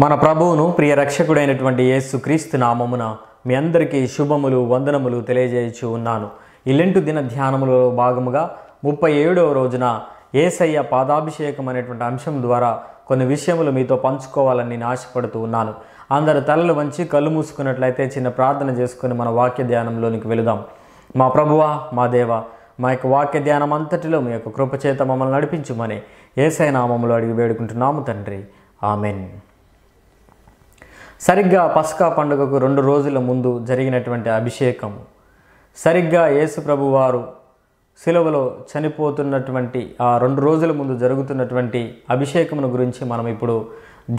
మన ప్రభువును ప్రియ రక్షకుడైనటువంటి యేసుక్రీస్తు నామమున మీ అందరికీ శుభములు వందనములు తెలియజేయచ్చు ఉన్నాను. ఈ లెంటు దిన ధ్యానములో భాగముగా 37వ రోజున యేసయ్య పాదాభిషేకం అనేటువంటి అంశం ద్వారా కొన్ని విషయములు మీతో పంచుకోవాలని నేను ఆశపడుతూ ఉన్నాను. అందరు తలలు వంచి కళ్ళు మూసుకున్నట్లయితే చిన్న ప్రార్థన చేసుకుని మన వాక్య ధ్యానంలోనికి వెళుదాం. మా ప్రభువా, మా దేవా, మా యొక్క వాక్య ధ్యానం అంతటిలో మీ యొక్క కృపచేత మమ్మల్ని నడిపించుమని యేసయ్య నామములో అడిగి వేడుకుంటున్నాము తండ్రి, ఆమెన్. సరిగ్గా పస్కా పండుగకు 2 రోజుల ముందు జరిగినటువంటి అభిషేకం, సరిగ్గా యేసు ప్రభు వారు శిలువలో చనిపోతున్నటువంటి ఆ 2 రోజుల ముందు జరుగుతున్నటువంటి అభిషేకమును గురించి మనం ఇప్పుడు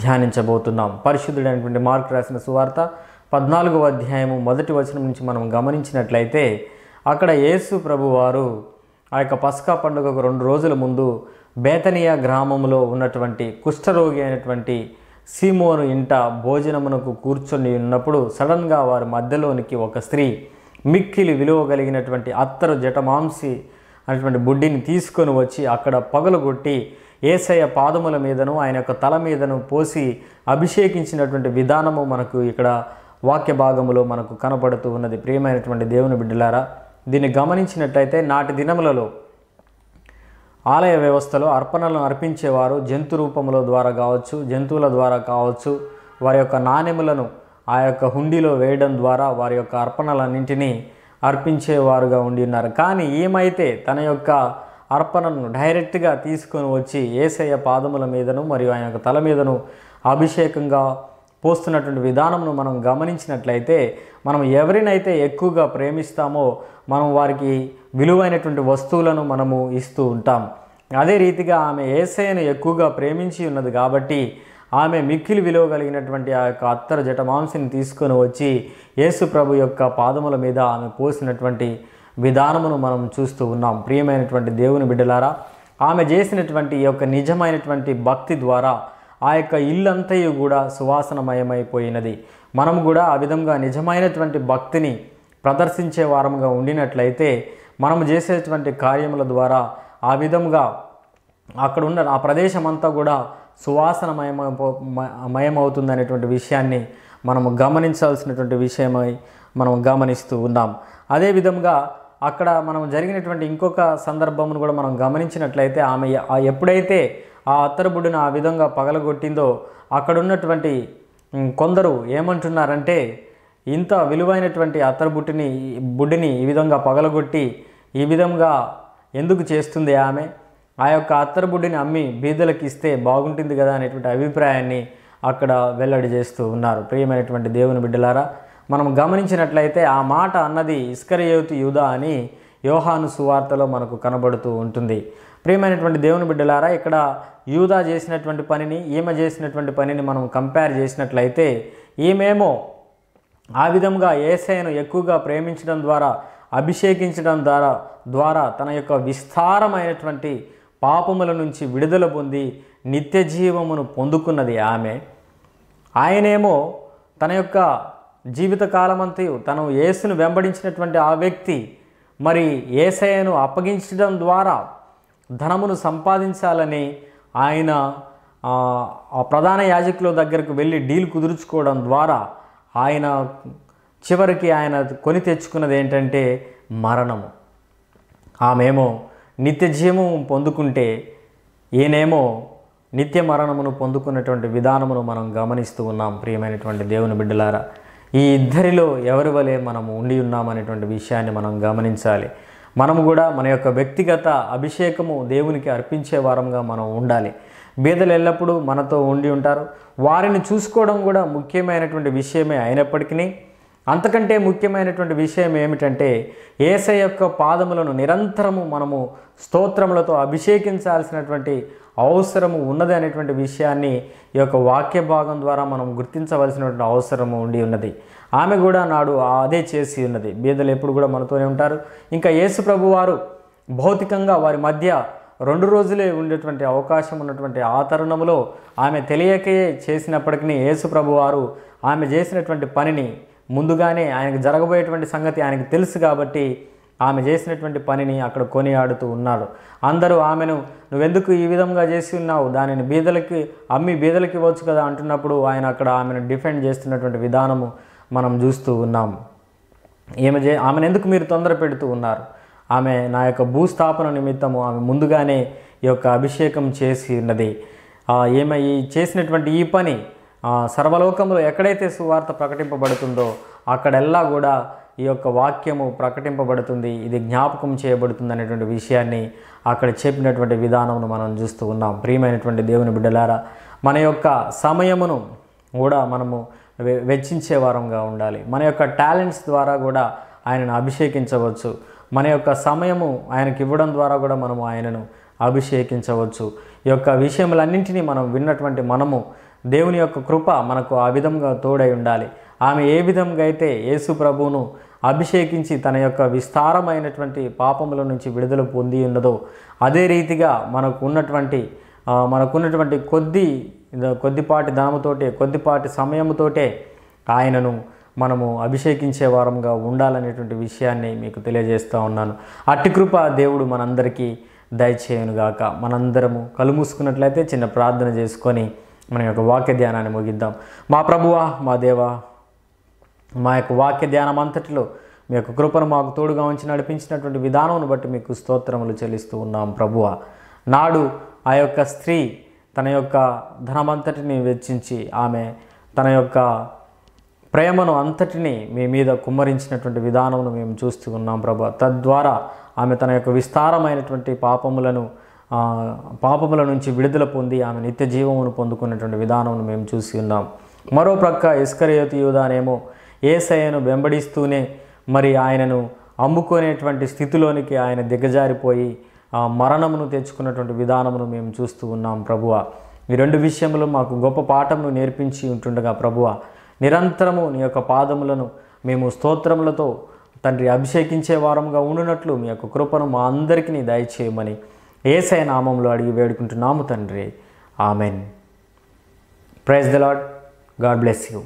ధ్యానించబోతున్నాం. పరిశుద్ధుడైనటువంటి మార్కు రాసిన సువార్త 14వ అధ్యాయము 1వ వచనం నుంచి మనం గమనించినట్లయితే అక్కడ యేసు ప్రభు వారు ఆ యొక్క పస్కా పండుగకు 2 రోజుల ముందు బేతనియా గ్రామంలో ఉన్నటువంటి కుష్ఠరోగి అయినటువంటి సీమోను ఇంట భోజనమునకు కూర్చొని ఉన్నప్పుడు సడన్గా వారి మధ్యలోనికి ఒక స్త్రీ మిక్కిలి విలువ కలిగినటువంటి అత్తరు జటమాంసి అనేటువంటి బుడ్డిని తీసుకొని వచ్చి అక్కడ పగలగొట్టి యేసయ్య పాదముల మీదను ఆయన యొక్క తల మీదను పోసి అభిషేకించినటువంటి విధానము మనకు ఇక్కడ వాక్య భాగములో మనకు కనపడుతూ ఉన్నది. ప్రియమైనటువంటి దేవుని బిడ్డలారా, దీన్ని గమనించినట్లయితే నాటి దినములలో ఆలయ వ్యవస్థలో అర్పణలను అర్పించేవారు జంతు రూపముల ద్వారా కావచ్చు, జంతువుల ద్వారా కావచ్చు, వారి యొక్క నాణెములను ఆ యొక్క హుండీలో వేయడం ద్వారా వారి యొక్క అర్పణలన్నింటినీ అర్పించేవారుగా ఉండి ఉన్నారు. కానీ ఏమైతే తన యొక్క అర్పణను డైరెక్ట్గా తీసుకొని వచ్చి యేసయ్య పాదముల మీదను మరియు ఆయన యొక్క తల మీదను అభిషేకంగా పోస్తున్నటువంటి విధానమును మనం గమనించినట్లయితే మనం ఎవరినైతే ఎక్కువగా ప్రేమిస్తామో మనం వారికి విలువైనటువంటి వస్తువులను మనము ఇస్తూ ఉంటాం. అదే రీతిగా ఆమె యేసయ్యను ఎక్కువగా ప్రేమించి ఉన్నది కాబట్టి ఆమె మిక్కిలి విలువ కలిగినటువంటి ఆ యొక్క అత్తరు జటమాంసిని తీసుకొని వచ్చి యేసు ప్రభు యొక్క పాదముల మీద ఆమె పోసినటువంటి విధానమును మనం చూస్తూ ఉన్నాం. ప్రియమైనటువంటి దేవుని బిడ్డలారా, ఆమె చేసినటువంటి ఈ యొక్క నిజమైనటువంటి భక్తి ద్వారా ఆ యొక్క ఇల్లంతయు కూడా సువాసనమయమైపోయినది. మనం కూడా ఆ విధంగా నిజమైనటువంటి భక్తిని ప్రదర్శించే వారముగా ఉండినట్లయితే మనము చేసేటువంటి కార్యముల ద్వారా ఆ విధంగా అక్కడ ఉన్న ఆ ప్రదేశం అంతా కూడా సువాసనమయమవుతుందనేటువంటి విషయాన్ని మనము గమనించాల్సినటువంటి విషయమై మనం గమనిస్తూ ఉన్నాం. అదేవిధంగా అక్కడ మనం జరిగినటువంటి ఇంకొక సందర్భమును కూడా మనం గమనించినట్లయితే ఆమె ఎప్పుడైతే ఆ అత్తరుబుడ్డిని ఆ విధంగా పగలగొట్టిందో అక్కడ ఉన్నటువంటి కొందరు ఏమంటున్నారంటే, ఇంత విలువైనటువంటి బుడ్డిని ఈ విధంగా పగలగొట్టి ఈ విధంగా ఎందుకు చేస్తుంది ఆమె, ఆ యొక్క అత్తరుబుడ్డిని అమ్మి బీదలకు ఇస్తే బాగుంటుంది కదా అనేటువంటి అభిప్రాయాన్ని అక్కడ వెల్లడి చేస్తూ ఉన్నారు. ప్రియమైనటువంటి దేవుని బిడ్డలారా, మనం గమనించినట్లయితే ఆ మాట అన్నది ఇస్కరియోతు యూదా అని యోహాను సువార్తలో మనకు కనబడుతూ ఉంటుంది. ప్రియమైనటువంటి దేవుని బిడ్డలారా, ఇక్కడ యూదా చేసినటువంటి పనిని ఈమె చేసినటువంటి పనిని మనం కంపేర్ చేసినట్లయితే ఈమెమో ఆ విధంగా యేసయ్యను ఎక్కువగా ప్రేమించడం ద్వారా అభిషేకించడం ద్వారా తన యొక్క విస్తారమైనటువంటి పాపముల నుంచి విడుదల పొంది నిత్య జీవమును పొందుకున్నది ఆమె. ఆయనేమో తన యొక్క జీవితకాలమంతయు తను యేసును వెంబడించినటువంటి ఆ వ్యక్తి మరి యేసయ్యను అప్పగించడం ద్వారా ధనమును సంపాదించాలని ఆయన ఆ ప్రధాన యాజకుల దగ్గరకు వెళ్ళి డీల్ కుదుర్చుకోవడం ద్వారా ఆయన చివరికి ఆయన కొని తెచ్చుకున్నది ఏంటంటే మరణము. ఆమెమో నిత్య జీవము పొందుకుంటే ఈయనేమో నిత్య మరణమును పొందుకున్నటువంటి విధానమును మనం గమనిస్తూ ఉన్నాం. ప్రియమైనటువంటి దేవుని బిడ్డలారా, ఈ ఇద్దరిలో ఎవరి వలె మనము ఉండి ఉన్నామనేటువంటి విషయాన్ని మనం గమనించాలి. మనము కూడా మన యొక్క వ్యక్తిగత అభిషేకము దేవునికి అర్పించే వారంగా మనం ఉండాలి. బీదలు ఎల్లప్పుడూ మనతో ఉండి ఉంటారు. వారిని చూసుకోవడం కూడా ముఖ్యమైనటువంటి విషయమే అయినప్పటికీ అంతకంటే ముఖ్యమైనటువంటి విషయం ఏమిటంటే యేసయ్య యొక్క పాదములను నిరంతరము మనము స్తోత్రములతో అభిషేకించాల్సినటువంటి అవసరము ఉన్నది అనేటువంటి విషయాన్ని ఈ యొక్క వాక్య భాగం ద్వారా మనం గుర్తించవలసినటువంటి అవసరము ఉండి ఉన్నది. ఆమె కూడా నాడు అదే చేసి ఉన్నది. బీదలు ఎప్పుడు కూడా మనతోనే ఉంటారు. ఇంకా యేసు ప్రభు వారు భౌతికంగా వారి మధ్య 2 రోజులే ఉండేటువంటి అవకాశం ఉన్నటువంటి ఆ తరుణంలో ఆమె తెలియకే చేసినప్పటికీ యేసు ప్రభు వారు ఆమె చేసినటువంటి పనిని ముందుగానే ఆయనకు జరగబోయేటువంటి సంగతి ఆయనకు తెలుసు కాబట్టి ఆమె చేసినటువంటి పనిని అక్కడ కొనియాడుతూ ఉన్నాడు. అందరూ ఆమెను నువ్వెందుకు ఈ విధంగా చేసి ఉన్నావు, దానిని అమ్మి బీదలకి ఇవ్వచ్చు కదా అంటున్నప్పుడు ఆయన అక్కడ ఆమెను డిఫెండ్ చేస్తున్నటువంటి విధానము మనం చూస్తూ ఉన్నాం. ఆమెను ఎందుకు మీరు తొందర పెడుతూ ఉన్నారు, ఆమె నా యొక్క భూస్థాపన నిమిత్తము ఆమె ముందుగానే ఈ యొక్క అభిషేకం చేసి ఉన్నది. ఈ చేసినటువంటి ఈ పని సర్వలోకంలో ఎక్కడైతే సువార్త ప్రకటింపబడుతుందో అక్కడెల్లా కూడా ఈ యొక్క వాక్యము ప్రకటింపబడుతుంది, ఇది జ్ఞాపకం చేయబడుతుంది అనేటువంటి విషయాన్ని అక్కడ చెప్పినటువంటి విధానమును మనం చూస్తూ ఉన్నాం. ప్రియమైనటువంటి దేవుని బిడ్డలారా, మన యొక్క సమయమును కూడా మనము వెచ్చించే వారంగా ఉండాలి. మన యొక్క టాలెంట్స్ ద్వారా కూడా ఆయనను అభిషేకించవచ్చు. మన యొక్క సమయము ఆయనకి ఇవ్వడం ద్వారా కూడా మనము ఆయనను అభిషేకించవచ్చు. ఈ యొక్క విషయములన్నింటినీ మనం విన్నటువంటి మనము దేవుని యొక్క కృప మనకు ఆ విధంగా తోడై ఉండాలి. ఆమె ఏ విధంగా అయితే యేసు ప్రభువును అభిషేకించి తన యొక్క విస్తారమైనటువంటి పాపముల నుంచి విడుదల పొంది ఉన్నదో అదే రీతిగా మనకున్నటువంటి కొద్దిపాటి ధనముతోటే కొద్దిపాటి సమయముతోటే ఆయనను మనము అభిషేకించే వారంగా ఉండాలనేటువంటి విషయాన్ని మీకు తెలియజేస్తూ ఉన్నాను. అట్టి కృప దేవుడు మనందరికీ దయచేయునుగాక. మనందరము కళ్ళు మూసుకున్నట్లయితే చిన్న ప్రార్థన చేసుకొని మన యొక్క వాక్య ధ్యానాన్ని ముగిద్దాం. మా ప్రభువా, మా దేవా, మా యొక్క వాక్య ధ్యానం అంతటిలో మీ యొక్క కృపను మాకు తోడుగా ఉంచి నడిపించినటువంటి విధానం బట్టి మీకు స్తోత్రములు చెల్లిస్తూ ఉన్నాం. ప్రభువా, నాడు ఆ యొక్క స్త్రీ తన యొక్క ధనమంతటిని వెచ్చించి ఆమె తన యొక్క ప్రేమను అంతటిని మీ మీద కుమ్మరించినటువంటి విధానమును మేము చూస్తూ ఉన్నాం ప్రభువా. తద్వారా ఆమె తన యొక్క విస్తారమైనటువంటి పాపముల నుంచి విడుదల పొంది ఆమె నిత్య జీవమును పొందుకున్నటువంటి విధానమును మేము చూసి ఉన్నాం. మరో ప్రక్క ఇస్కరియోతు యూదానేమో యేసయ్యను వెంబడిస్తూనే మరి ఆయనను అమ్ముకునేటువంటి స్థితిలోనికి ఆయన దిగజారిపోయి మరణమును తెచ్చుకున్నటువంటి విధానమును మేము చూస్తూ ఉన్నాం ప్రభువా. ఈ రెండు విషయములు మాకు గొప్ప పాఠమును నేర్పించి ఉంటుండగా ప్రభువా, నిరంతరము నీ యొక్క పాదములను మేము స్తోత్రములతో తండ్రి అభిషేకించే వారంగా ఉండునట్లు మీ యొక్క కృపను మా అందరికీ దయచేయమని యేసయ్య నామములో అడిగి వేడుకుంటున్నాము తండ్రి. Amen. Praise the Lord. God bless you.